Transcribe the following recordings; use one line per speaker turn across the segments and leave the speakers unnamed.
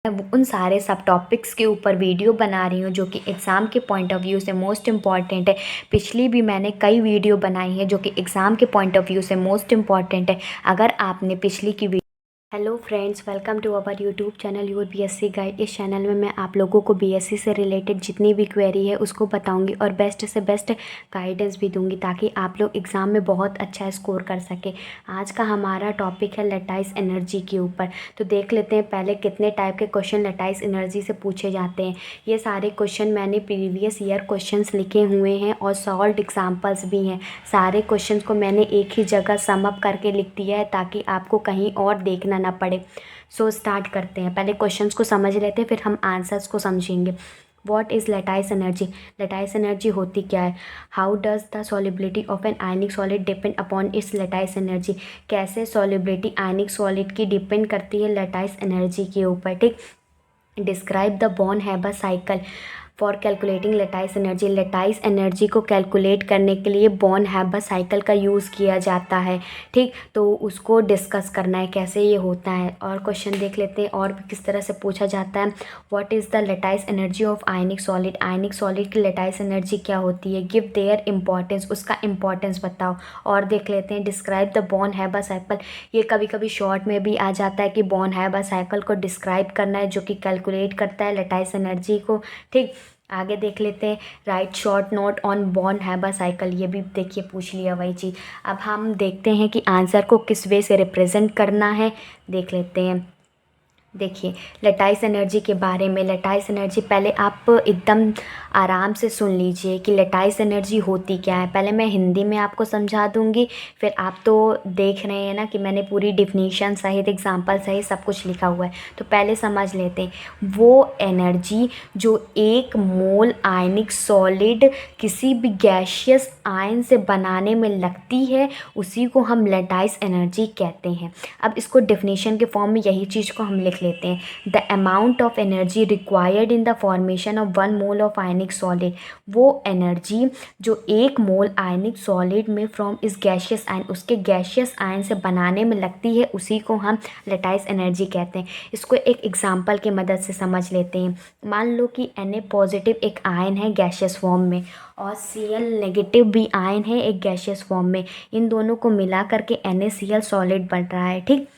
उन सारे सब टॉपिक्स के ऊपर वीडियो बना रही हूँ जो कि एग्ज़ाम के पॉइंट ऑफ व्यू से मोस्ट इम्पॉर्टेंट है। पिछली भी मैंने कई वीडियो बनाई है जो कि एग्ज़ाम के पॉइंट ऑफ व्यू से मोस्ट इम्पॉर्टेंट है। अगर आपने पिछली की hello friends, welcome to our YouTube channel your BSc guide. इस चैनल में मैं आप लोगों को बीएससी से रिलेटेड जितनी भी क्वेरी है उसको बताऊंगी और बेस्ट से बेस्ट गाइडेंस भी दूंगी ताकि आप लोग एग्ज़ाम में बहुत अच्छा स्कोर कर सके। आज का हमारा टॉपिक है लैटिस एनर्जी के ऊपर। तो देख लेते हैं पहले कितने टाइप के क्वेश्चन लैटिस एनर्जी से पूछे जाते हैं। ये सारे क्वेश्चन मैंने प्रीवियस ईयर क्वेश्चंस लिखे हुए हैं और सॉल्व्ड एग्जाम्पल्स भी हैं। सारे क्वेश्चन को मैंने एक ही जगह सम अप करके लिख दिया है ताकि आपको कहीं और देखना ना पड़े। सो स्टार्ट करते हैं। पहले क्वेश्चंस को समझ लेते हैं, फिर हम आंसर्स को समझेंगे। What is lattice energy? Lattice energy होती क्या है? How does the solubility of an ionic solid depend upon its lattice energy? कैसे सॉलिबिलिटी आयनिक सॉलिड की डिपेंड करती है लैटिस एनर्जी के ऊपर। ठीक। Describe the born Haber cycle for calculating lattice energy. Lattice energy को कैलकुलेट करने के लिए बॉर्न हैबर साइकिल का यूज़ किया जाता है। ठीक, तो उसको डिस्कस करना है कैसे ये होता है। और क्वेश्चन देख लेते हैं और भी किस तरह से पूछा जाता है। What is the lattice energy of ionic solid? Ionic solid की लैटिस एनर्जी क्या होती है? गिव देयर इंपॉर्टेंस, उसका इंपॉर्टेंस बताओ। और देख लेते हैं describe the born Haber cycle. ये कभी कभी शॉर्ट में भी आ जाता है कि बॉर्न हैबर साइकिल को डिस्क्राइब करना है जो कि कैलकुलेट करता है लैटिस एनर्जी को। ठीक, आगे देख लेते हैं। Right short note on born Haber cycle. ये भी देखिए पूछ लिया वही चीज़। अब हम देखते हैं कि आंसर को किस वे से रिप्रेजेंट करना है। देख लेते हैं। देखिए लैटिस एनर्जी के बारे में। लैटिस एनर्जी पहले आप एकदम आराम से सुन लीजिए कि लैटिस एनर्जी होती क्या है। पहले मैं हिंदी में आपको समझा दूंगी, फिर आप तो देख रहे हैं ना कि मैंने पूरी डिफिनीशन सहित एग्जांपल सहित सब कुछ लिखा हुआ है। तो पहले समझ लेते हैं। वो एनर्जी जो एक मोल आयनिक सॉलिड किसी भी गैशियस आयन से बनाने में लगती है उसी को हम लैटिस एनर्जी कहते हैं। अब इसको डेफिनेशन के फॉर्म में यही चीज़ को हम लिख लेते हैं। The amount of energy required in the formation of 1 mole of ionic solid. वो एनर्जी जो 1 मोल आयनिक सॉलिड में फ्रॉम इस गैशियस आयन, उसके गैशियस आयन से बनाने में लगती है उसी को हम लैटिस एनर्जी कहते हैं। इसको एक एग्जाम्पल की मदद से समझ लेते हैं। मान लो कि Na पॉजिटिव एक आयन है गैशियस फॉर्म में और Cl नेगेटिव भी आयन है एक गैशियस फॉर्म में। इन दोनों को मिला करके NaCl सॉलिड बन रहा है। ठीक,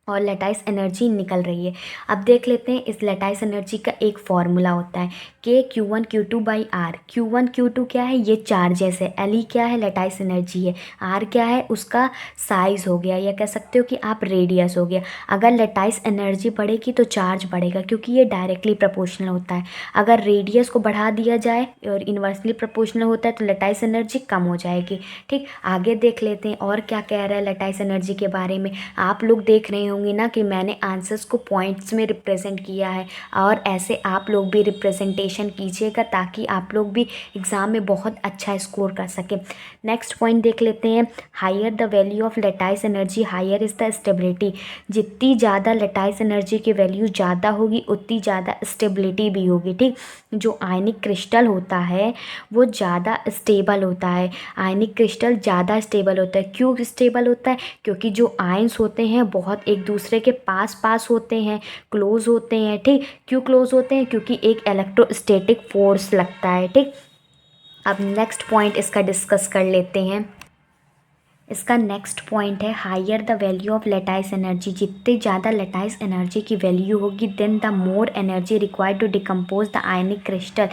और लैटिस एनर्जी निकल रही है। अब देख लेते हैं इस लैटिस एनर्जी का एक फॉर्मूला होता है K Q1 Q2/R। Q1 Q2 क्या है? ये चार्जेस है। Le क्या है? लैटिस एनर्जी है। R क्या है? उसका साइज हो गया या कह सकते हो कि आप रेडियस हो गया। अगर लैटिस एनर्जी बढ़ेगी तो चार्ज बढ़ेगा क्योंकि ये डायरेक्टली प्रोपोर्शनल होता है। अगर रेडियस को बढ़ा दिया जाए और इन्वर्सली प्रोपोर्शनल होता है तो लैटिस एनर्जी कम हो जाएगी। ठीक, आगे देख लेते हैं और क्या कह रहा है लैटिस एनर्जी के बारे में। आप लोग देख रहे होंगे ना कि मैंने आंसर्स को पॉइंट्स में रिप्रेजेंट किया है और ऐसे आप लोग भी रिप्रेजेंटेशन कीजिएगा ताकि आप लोग भी एग्ज़ाम में बहुत अच्छा स्कोर कर सकें। नेक्स्ट पॉइंट देख लेते हैं। Higher the value of lattice energy higher is the stability. जितनी ज़्यादा लैटिस एनर्जी की वैल्यू ज़्यादा होगी उतनी ज़्यादा स्टेबिलिटी भी होगी। ठीक, जो आयनिक क्रिस्टल होता है वो ज़्यादा स्टेबल होता है। आयनिक क्रिस्टल ज़्यादा स्टेबल होता है। क्यों स्टेबल होता है? क्योंकि जो आयंस होते हैं बहुत एक दूसरे के पास पास होते हैं, क्लोज होते हैं। ठीक, क्यों क्लोज होते हैं? क्योंकि एक इलेक्ट्रोस्टैटिक फोर्स लगता है। ठीक, अब नेक्स्ट पॉइंट इसका डिस्कस कर लेते हैं। इसका नेक्स्ट पॉइंट है higher the value of lattice energy. जितनी ज़्यादा लैटिस एनर्जी की वैल्यू होगी then the more energy required to decompose the ionic crystal.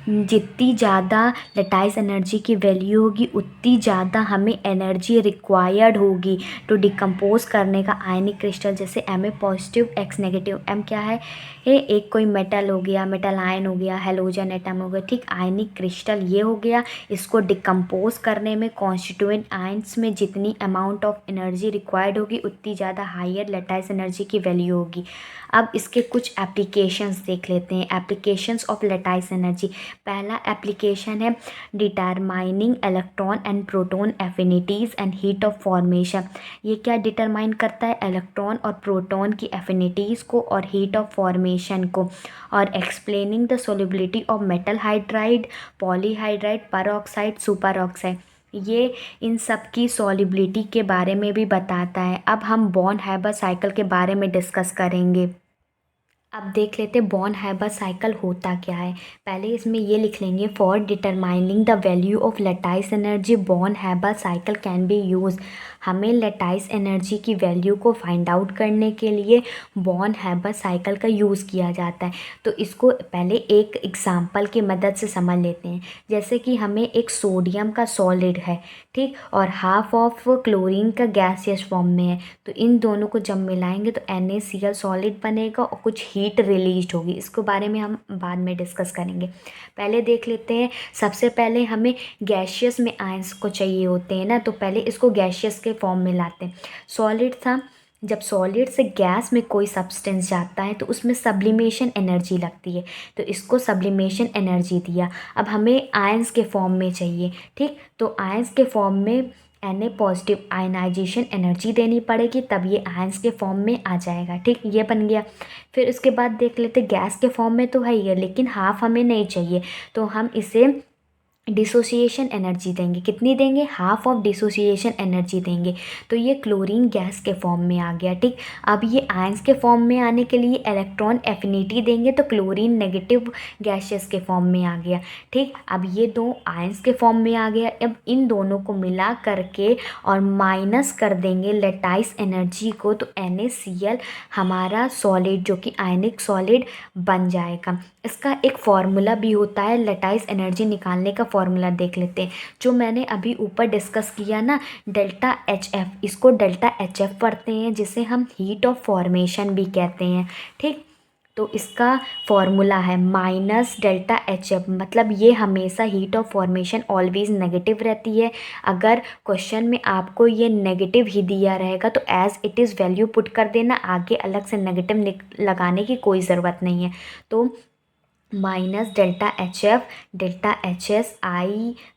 जितनी ज़्यादा लैटिस एनर्जी की वैल्यू होगी उतनी ज़्यादा हमें एनर्जी रिक्वायर्ड होगी टू डिकम्पोज करने का आयनिक क्रिस्टल। जैसे Ma positive X negative. M क्या है? ये एक कोई मेटल हो गया, मेटल आयन हो गया, हेलोजन एटम हो गया। ठीक, आयनिक क्रिस्टल ये हो गया। इसको डिकम्पोज करने में कॉन्स्टिट्यूएंट आयन्स में जितनी अमाउंट ऑफ एनर्जी रिक्वायर्ड होगी उतनी ज़्यादा हायर लैटिस एनर्जी की वैल्यू होगी। अब इसके कुछ एप्लीकेशंस देख लेते हैं। Applications of lattice energy. पहला एप्लीकेशन है determining electron and proton affinities and heat of formation. ये क्या डिटरमाइन करता है? इलेक्ट्रॉन और प्रोटॉन की एफिनिटीज़ को और हीट ऑफ फॉर्मेशन को। और explaining the solubility of metal hydride, polyhydride, peroxide, super oxide. ये इन सब की सॉलिबिलिटी के बारे में भी बताता है। अब हम बॉर्न हैबर साइकिल के बारे में डिस्कस करेंगे। अब देख लेते हैं बॉर्न हाइबर साइकिल होता क्या है। पहले इसमें ये लिख लेंगे, for determining the value of lattice energy born Haber cycle can be use. हमें लैटिस एनर्जी की वैल्यू को फाइंड आउट करने के लिए बॉर्न हाइबर साइकिल का यूज़ किया जाता है। तो इसको पहले एक एग्जांपल की मदद से समझ लेते हैं। जैसे कि हमें एक सोडियम का सॉलिड है, ठीक, और हाफ ऑफ क्लोरीन का गैसियस फॉर्म में है। तो इन दोनों को जब मिलाएंगे तो NaCl सॉलिड बनेगा और कुछ हीट रिलीज होगी। इसके बारे में हम बाद में डिस्कस करेंगे। पहले देख लेते हैं, सबसे पहले हमें गैशियस में आयंस को चाहिए होते हैं ना, तो पहले इसको गैशियस के फॉर्म में लाते हैं। सॉलिड था, जब सॉलिड से गैस में कोई सब्सटेंस जाता है तो उसमें सब्लिमेशन एनर्जी लगती है, तो इसको सब्लिमेशन एनर्जी दिया। अब हमें आयंस के फॉर्म में चाहिए, ठीक, तो आयंस के फॉर्म में Na पॉजिटिव आयनाइजेशन एनर्जी देनी पड़ेगी, तब ये आयंस के फॉर्म में आ जाएगा, ठीक, ये बन गया। फिर उसके बाद देख लेते, गैस के फॉर्म में तो है ही है, लेकिन हाफ हमें नहीं चाहिए, तो हम इसे डिसोसिएशन एनर्जी देंगे। कितनी देंगे? हाफ ऑफ डिसोसिएशन एनर्जी देंगे। तो ये क्लोरीन गैस के फॉर्म में आ गया, ठीक। अब ये आयंस के फॉर्म में आने के लिए इलेक्ट्रॉन एफिनिटी देंगे, तो क्लोरीन नेगेटिव गैसेस के फॉर्म में आ गया, ठीक। अब ये दो आयंस के फॉर्म में आ गया। अब इन दोनों को मिला करके और माइनस कर देंगे लैटिस एनर्जी को, तो NaCl हमारा सॉलिड जो कि आयनिक सॉलिड बन जाएगा। इसका एक फॉर्मूला भी होता है, लैटिस एनर्जी निकालने का फॉर्मूला देख लेते हैं, जो मैंने अभी ऊपर डिस्कस किया ना, डेल्टा HF। इसको डेल्टा HF पढ़ते हैं, जिसे हम हीट ऑफ फॉर्मेशन भी कहते हैं, ठीक। तो इसका फॉर्मूला है माइनस डेल्टा HF, मतलब ये हमेशा heat of formation always negative रहती है। अगर क्वेश्चन में आपको ये नेगेटिव ही दिया रहेगा तो as it is value put कर देना, आगे अलग से नेगेटिव लगाने की कोई ज़रूरत नहीं है। तो minus delta HF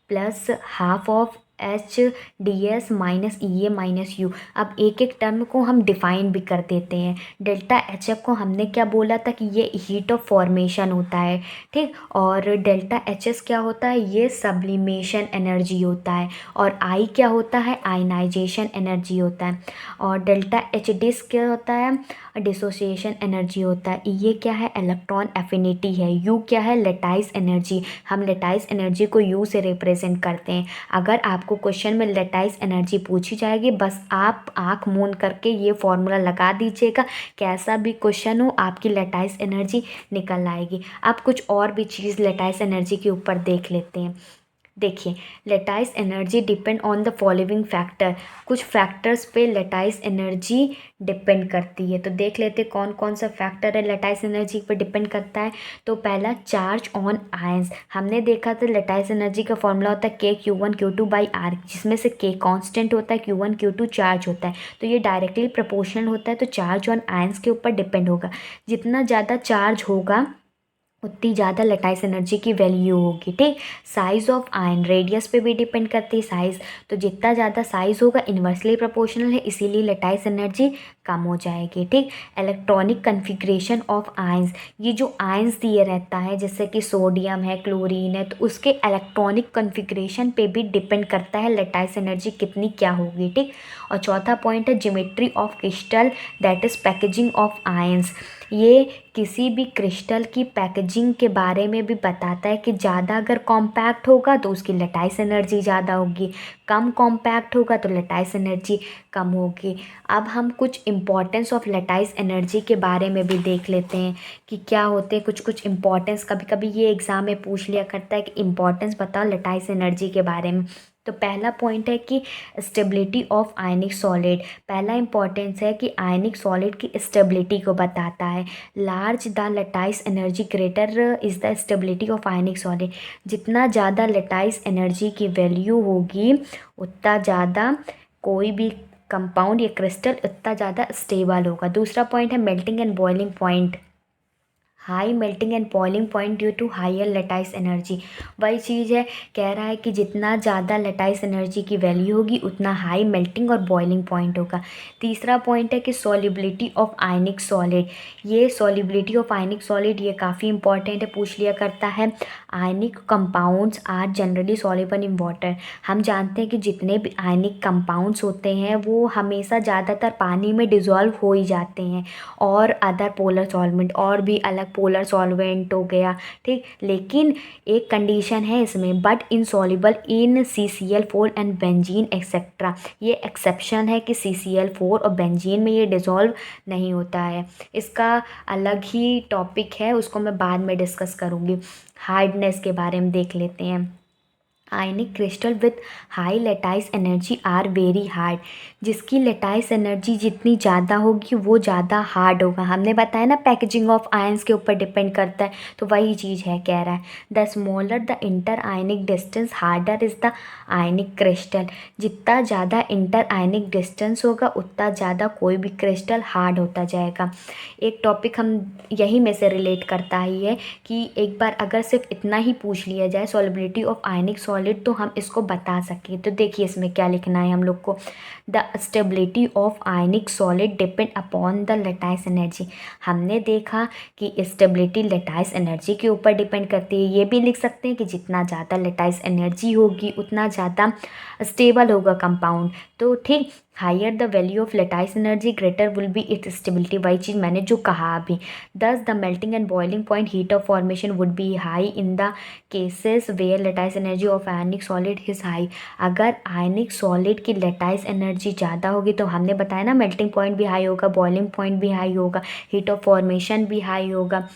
plus half of HDS minus EA minus U। अब एक एक टर्म को हम डिफाइन भी कर देते हैं। डेल्टा HF को हमने क्या बोला था कि ये हीट ऑफ फॉर्मेशन होता है, ठीक, और डेल्टा HS क्या होता है? ये सब्लिमेशन एनर्जी होता है। और I क्या होता है? आयनाइजेशन एनर्जी होता है। और डेल्टा HDS क्या होता है? डिसोसिएशन एनर्जी होता है। ये क्या है? इलेक्ट्रॉन एफिनिटी है। यू क्या है? Lattice energy. हम लैटिस एनर्जी को यू से रिप्रेजेंट करते हैं। अगर आपको क्वेश्चन में लैटिस एनर्जी पूछी जाएगी, बस आप आँख मूंद करके ये फॉर्मूला लगा दीजिएगा, कैसा भी क्वेश्चन हो आपकी लैटिस एनर्जी निकल आएगी। अब कुछ और भी चीज़ लैटिस एनर्जी के ऊपर देख लेते हैं। देखिए, lattice energy depend on the following factor. कुछ फैक्टर्स पे लैटिस एनर्जी डिपेंड करती है, तो देख लेते हैं कौन कौन सा फैक्टर है लैटिस एनर्जी पे डिपेंड करता है। तो पहला, चार्ज ऑन आयंस। हमने देखा था लैटिस एनर्जी का फॉर्मूला होता है K/Q1Q2/R, जिसमें से K कांस्टेंट होता है, Q1 Q2 चार्ज होता है। तो ये डायरेक्टली प्रोपोर्शनल होता है, तो चार्ज ऑन आयंस के ऊपर डिपेंड होगा। जितना ज़्यादा चार्ज होगा उतनी ज़्यादा लैटिस एनर्जी की वैल्यू होगी, ठीक। साइज़ ऑफ आयन, रेडियस पे भी डिपेंड करती है साइज़, तो जितना ज़्यादा साइज़ होगा इन्वर्सली प्रोपोर्शनल है, इसीलिए लैटिस एनर्जी कम हो जाएगी, ठीक। इलेक्ट्रॉनिक कन्फिग्रेशन ऑफ आयंस, ये जो आयंस दिए रहता है जैसे कि सोडियम है, क्लोरीन है, तो उसके इलेक्ट्रॉनिक कन्फिग्रेशन पे भी डिपेंड करता है लैटिस एनर्जी कितनी क्या होगी, ठीक। और चौथा पॉइंट है geometry of crystal, that is packaging of ions. ये किसी भी क्रिस्टल की पैकेजिंग के बारे में भी बताता है कि ज़्यादा अगर कॉम्पैक्ट होगा तो उसकी लैटिस एनर्जी ज़्यादा होगी, कम कॉम्पैक्ट होगा तो लैटिस एनर्जी कम होगी। अब हम कुछ इम्पॉर्टेंस ऑफ लैटिस एनर्जी के बारे में भी देख लेते हैं कि क्या होते हैं कुछ इम्पॉर्टेंस। कभी कभी ये एग्ज़ाम में पूछ लिया करता है कि इम्पॉर्टेंस बताओ लैटिस एनर्जी के बारे में। तो पहला पॉइंट है कि स्टेबिलिटी ऑफ आयनिक सॉलिड। पहला इंपॉर्टेंस है कि आयनिक सॉलिड की स्टेबिलिटी को बताता है। Large the lattice energy greater is the stability of ionic solid. जितना ज़्यादा लैटिस एनर्जी की वैल्यू होगी उतना ज़्यादा कोई भी कंपाउंड या क्रिस्टल उतना ज़्यादा स्टेबल होगा। दूसरा पॉइंट है melting and boiling point. High melting and boiling point due to higher lattice energy. वही चीज़ है, कह रहा है कि जितना ज़्यादा लेटाइस एनर्जी की वैल्यू होगी उतना हाई मेल्टिंग और बॉइलिंग पॉइंट होगा। तीसरा पॉइंट है कि सॉल्युबिलिटी ऑफ आयनिक सॉलिड। ये सॉल्युबिलिटी ऑफ आयनिक सॉलिड ये काफ़ी इंपॉर्टेंट है, पूछ लिया करता है। Ionic compounds are generally soluble in water. हम जानते हैं कि जितने भी आयनिक कंपाउंड्स होते हैं वो हमेशा ज़्यादातर पानी में डिज़ोल्व हो ही जाते हैं, और अदर पोलर सॉल्वेंट और भी अलग पोलर सॉल्वेंट हो गया, ठीक। लेकिन एक कंडीशन है इसमें, but insoluble in CCl4 and benzene etcetera. ये एक्सेप्शन है कि CCl4 और बेंजीन में ये डिज़ोल्व नहीं होता है। इसका अलग ही टॉपिक है, उसको मैं बाद में डिस्कस करूँगी। हार्डनेस के बारे में देख लेते हैं। Ionic crystal with high lattice energy are very hard. जिसकी लेटाइस एनर्जी जितनी ज़्यादा होगी वो ज़्यादा हार्ड होगा। हमने बताया ना पैकेजिंग ऑफ आयंस के ऊपर डिपेंड करता है, तो वही चीज़ है, कह रहा है the smaller the inter ionic distance harder is the ionic crystal. जितना ज़्यादा इंटर आयनिक डिस्टेंस होगा उतना ज़्यादा कोई भी क्रिस्टल हार्ड होता जाएगा। एक टॉपिक हम यही में से रिलेट करता ही है कि एक बार अगर सिर्फ इतना ही पूछ लिया जाए सॉल्युबिलिटी ऑफ आयनिक सॉलिड तो हम इसको बता सकें। तो देखिए इसमें क्या लिखना है हम लोग को, the stability of ionic solid depend upon the lattice energy. हमने देखा कि स्टेबिलिटी लेटाइस एनर्जी के ऊपर डिपेंड करती है। ये भी लिख सकते हैं कि जितना ज़्यादा लेटाइस एनर्जी होगी उतना ज़्यादा स्टेबल होगा कंपाउंड। तो ठीक, higher the value of lattice energy greater will be its stability. वही चीज़ मैंने जो कहा अभी। Thus the melting and boiling point heat of formation would be high in the cases where lattice energy of ionic solid is high. अगर ionic solid की lattice energy ज़्यादा होगी तो हमने बताया ना मेल्टिंग पॉइंट भी हाई होगा, बॉइलिंग पॉइंट भी हाई होगा, हीट ऑफ फॉर्मेशन भी हाई होगा।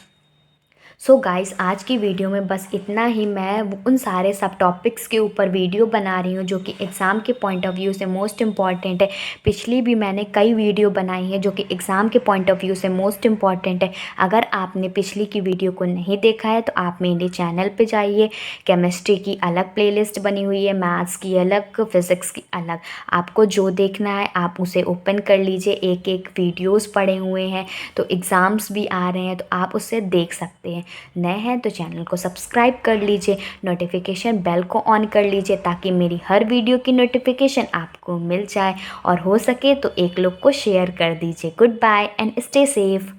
सो गाइस, आज की वीडियो में बस इतना ही। मैं उन सारे सब टॉपिक्स के ऊपर वीडियो बना रही हूँ जो कि एग्ज़ाम के पॉइंट ऑफ व्यू से मोस्ट इम्पॉर्टेंट है। पिछली भी मैंने कई वीडियो बनाई है जो कि एग्ज़ाम के पॉइंट ऑफ व्यू से मोस्ट इम्पॉर्टेंट है। अगर आपने पिछली की वीडियो को नहीं देखा है तो आप मेरे चैनल पे जाइए। केमिस्ट्री की अलग प्लेलिस्ट बनी हुई है, मैथ्स की अलग, फिज़िक्स की अलग। आपको जो देखना है आप उसे ओपन कर लीजिए। एक एक वीडियोज़ पड़े हुए हैं, तो एग्ज़ाम्स भी आ रहे हैं तो आप उससे देख सकते हैं। नए हैं तो चैनल को सब्सक्राइब कर लीजिए, नोटिफिकेशन बेल को ऑन कर लीजिए ताकि मेरी हर वीडियो की नोटिफिकेशन आपको मिल जाए, और हो सके तो एक लोग को शेयर कर दीजिए। Goodbye and stay safe.